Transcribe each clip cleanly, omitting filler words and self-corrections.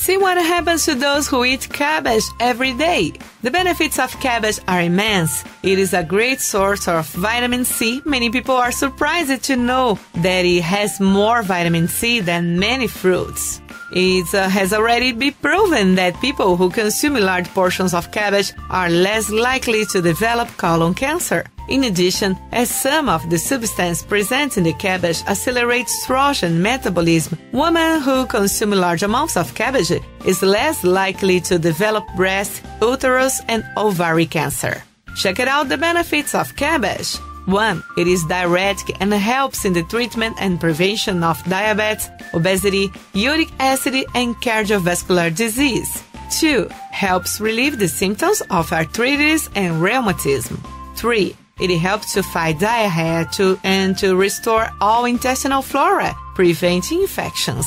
See what happens to those who eat cabbage every day. The benefits of cabbage are immense. It is a great source of vitamin C. Many people are surprised to know that it has more vitamin C than many fruits. It has already been proven that people who consume large portions of cabbage are less likely to develop colon cancer. In addition, as some of the substance present in the cabbage accelerates estrogen metabolism, women who consume large amounts of cabbage is less likely to develop breast, uterus, and ovary cancer. Check out the benefits of cabbage. 1. It is diuretic and helps in the treatment and prevention of diabetes, obesity, uric acid, and cardiovascular disease. 2. Helps relieve the symptoms of arthritis and rheumatism. 3. It helps to fight diarrhea and to restore all intestinal flora, preventing infections.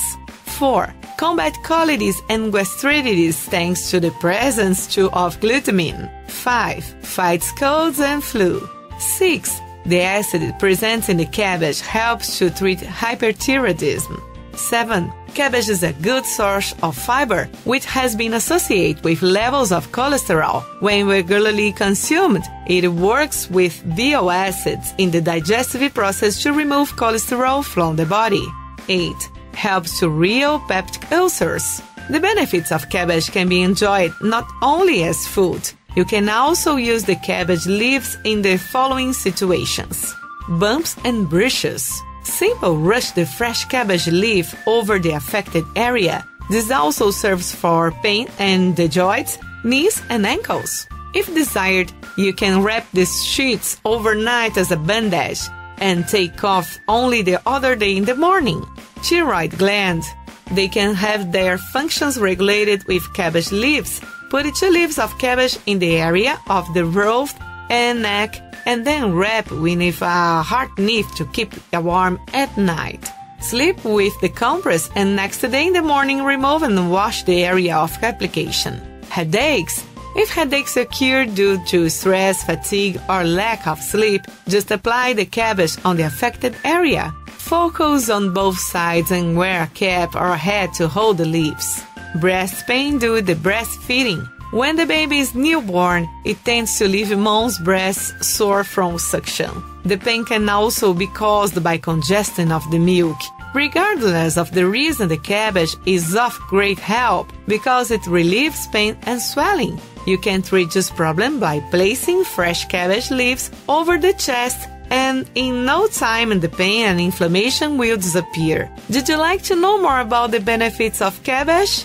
4. Combat colitis and gastritis thanks to the presence of glutamine. 5. Fights colds and flu. 6. The acid present in the cabbage helps to treat hyperthyroidism. 7. Cabbage is a good source of fiber, which has been associated with levels of cholesterol. When regularly consumed, it works with bile acids in the digestive process to remove cholesterol from the body. 8. Helps to heal peptic ulcers. The benefits of cabbage can be enjoyed not only as food. You can also use the cabbage leaves in the following situations: bumps and bruises. Simply rush the fresh cabbage leaf over the affected area. This also serves for pain in the joints, knees, and ankles. If desired, you can wrap these sheets overnight as a bandage and take off only the other day in the morning. Thyroid gland. They can have their functions regulated with cabbage leaves. Put 2 leaves of cabbage in the area of the throat and neck, and then wrap with a hard knit to keep it warm at night. Sleep with the compress, and next day in the morning remove and wash the area of application. Headaches. If headaches occur due to stress, fatigue, or lack of sleep, just apply the cabbage on the affected area. Focus on both sides and wear a cap or hat to hold the leaves. Breast pain due to breastfeeding. When the baby is newborn, it tends to leave mom's breast sore from suction. The pain can also be caused by congestion of the milk. Regardless of the reason, the cabbage is of great help because it relieves pain and swelling. You can treat this problem by placing fresh cabbage leaves over the chest, and in no time the pain and inflammation will disappear. Did you like to know more about the benefits of cabbage?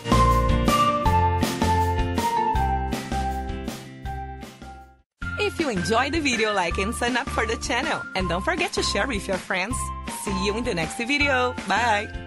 If you enjoyed the video, like and sign up for the channel. And don't forget to share with your friends. See you in the next video. Bye!